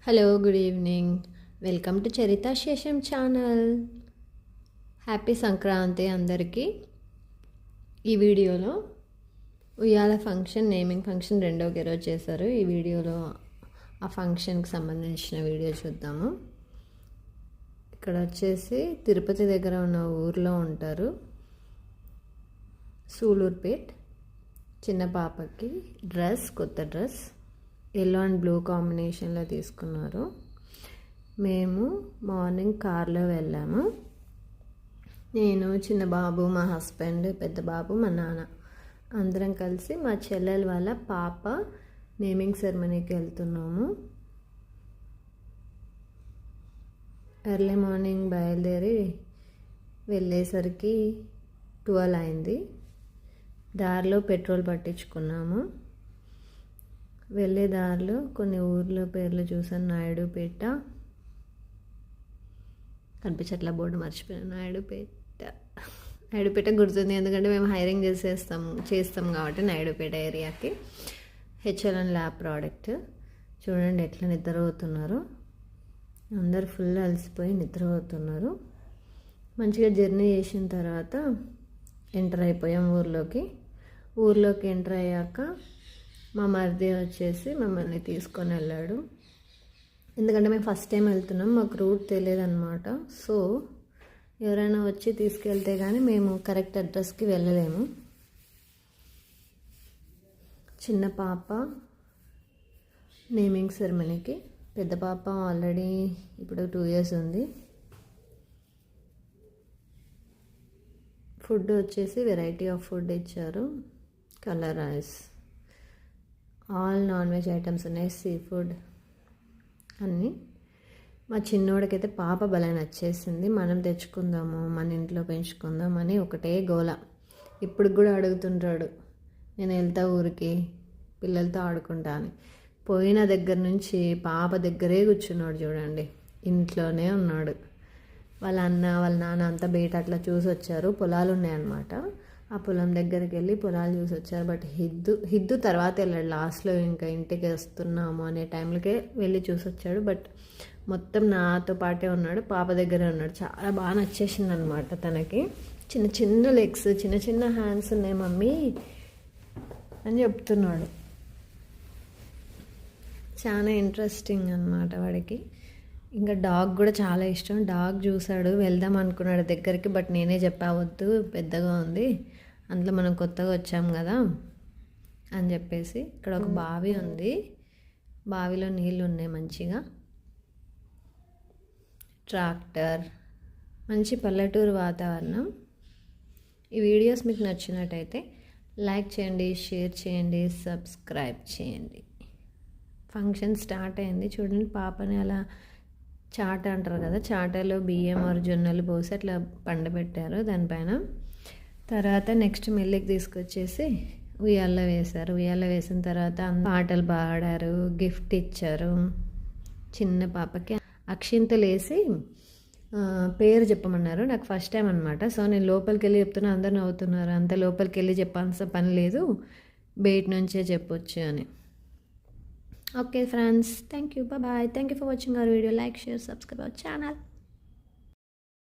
Hello, good evening. Welcome to Charitha Sesham channel. Happy Sankranti అందరికీ. ఈ వీడియోలో ఉయ్యాల ఫంక్షన్, నేమింగ్ ఫంక్షన్ రెండో రోజు చేశారు. ఈ వీడియోలో ఆ ఫంక్షన్కి సంబంధించిన వీడియో చూద్దాము. ఇక్కడ వచ్చేసి తిరుపతి దగ్గర ఉన్న ఊర్లో ఉంటారు, సూలూరుపేట్. చిన్న పాపకి కొత్త డ్రెస్ ఎల్లో అండ్ బ్లూ కాంబినేషన్లో తీసుకున్నారు. మేము మార్నింగ్ కార్లో వెళ్ళాము. నేను, చిన్న బాబు, మా హస్బెండ్, పెద్ద బాబు, మా నాన్న అందరం కలిసి మా చెల్లెల వాళ్ళ పాప నేమింగ్ సెరమనీకి వెళ్తున్నాము. ఎర్లీ మార్నింగ్ బయలుదేరి వెళ్ళేసరికి 12 అయింది. దారిలో పెట్రోల్ పట్టించుకున్నాము. వెళ్ళే దారిలో కొన్ని ఊర్ల పేర్లు చూసాను. నాయుడుపేట కనిపించట్ల, బోర్డు మర్చిపోయాను. నాయుడుపేట గుర్తుంది, ఎందుకంటే మేము హైరింగ్ చేస్తాం కాబట్టి నాయుడుపేట ఏరియాకి. HLN lab product. చూడండి ఎట్లా నిద్రపోతున్నారు, అందరు ఫుల్ అలసిపోయి నిద్రపోతున్నారు. మంచిగా జర్నీ చేసిన తర్వాత ఎంటర్ అయిపోయాం ఊర్లోకి ఎంటర్ అయ్యాక మా మరిది వచ్చేసి మమ్మల్ని తీసుకొని వెళ్ళాడు. ఎందుకంటే మేము ఫస్ట్ టైం వెళ్తున్నాం, మాకు రూట్ తెలియదు అనమాట. సో ఎవరైనా వచ్చి తీసుకెళ్తే కానీ మేము కరెక్ట్ అడ్రస్కి వెళ్ళలేము. చిన్న పాప నేమింగ్ సెరమనీకి, పెద్ద పాప ఆల్రెడీ ఇప్పుడు 2 years ఉంది. ఫుడ్ వచ్చేసి వెరైటీ ఆఫ్ ఫుడ్ ఇచ్చారు. Colour rice, all non veg items ఉన్నాయి, సీ ఫుడ్ అన్నీ. మా చిన్నోడికైతే పాప భలే నచ్చేసింది. మనం తెచ్చుకుందాము, మన ఇంట్లో పెంచుకుందామని ఒకటే గోల. ఇప్పుడు కూడా అడుగుతుంటాడు, నేను వెళ్తా ఊరికి పిల్లలతో ఆడుకుంటా అని. పోయిన దగ్గర నుంచి పాప దగ్గరే కూర్చున్నాడు. చూడండి, ఇంట్లోనే ఉన్నాడు. వాళ్ళ అన్న వాళ్ళ నాన్న అంతా బయట అట్లా చూసి వచ్చారు. పొలాలు ఉన్నాయన్నమాట. ఆ పొలం దగ్గరికి వెళ్ళి పొలాలు చూసి వచ్చారు. బట్ హిద్దు తర్వాత వెళ్ళాడు లాస్ట్లో. ఇంకా ఇంటికి వస్తున్నాము అనే టైంలకే వెళ్ళి చూసి వచ్చాడు. బట్ మొత్తం నాతో పాటే ఉన్నాడు, పాప దగ్గరే ఉన్నాడు. చాలా బాగా నచ్చేసింది అనమాట తనకి. చిన్న చిన్న లెగ్స్, చిన్న చిన్న హ్యాండ్స్ ఉన్నాయి మమ్మీ అని చెప్తున్నాడు. చాలా ఇంట్రెస్టింగ్ అనమాట వాడికి. ఇంకా డాగ్ కూడా చాలా ఇష్టం. డాగ్ చూశాడు, వెళ్దాం అనుకున్నాడు దగ్గరికి. బట్ నేనే చెప్పవద్దు, పెద్దగా ఉంది, అందులో మనం కొత్తగా వచ్చాం కదా అని చెప్పేసి. ఇక్కడ ఒక బావి ఉంది, బావిలో నీళ్ళు ఉన్నాయి మంచిగా. ట్రాక్టర్, మంచి పల్లెటూరు వాతావరణం. ఈ వీడియోస్ మీకు నచ్చినట్టయితే లైక్ చేయండి, షేర్ చేయండి, సబ్స్క్రైబ్ చేయండి. ఫంక్షన్ స్టార్ట్ అయింది. చూడండి పాపని అలా చాట అంటారు కదా, చాటలో బియ్యం జొన్నలు పోసి అట్లా పండబెట్టారు దానిపైన. తర్వాత నెక్స్ట్ మెల్లికి తీసుకొచ్చేసి ఉయ్యాల వేశారు. ఉయ్యాల వేసిన తర్వాత పాటలు పాడారు, గిఫ్ట్ ఇచ్చారు. చిన్న పాపకి అక్షింతలు వేసి పేరు చెప్పమన్నారు. నాకు ఫస్ట్ టైం అనమాట. సో నేను లోపలికి వెళ్ళి చెప్తున్నా, అందరు నవ్వుతున్నారు. అంత లోపలికి వెళ్ళి చెప్పాల్సిన పని లేదు, బయట నుంచే చెప్పొచ్చు అని. Okay friends, thank you, bye bye. Thank you for watching our video. Like, share, subscribe our channel.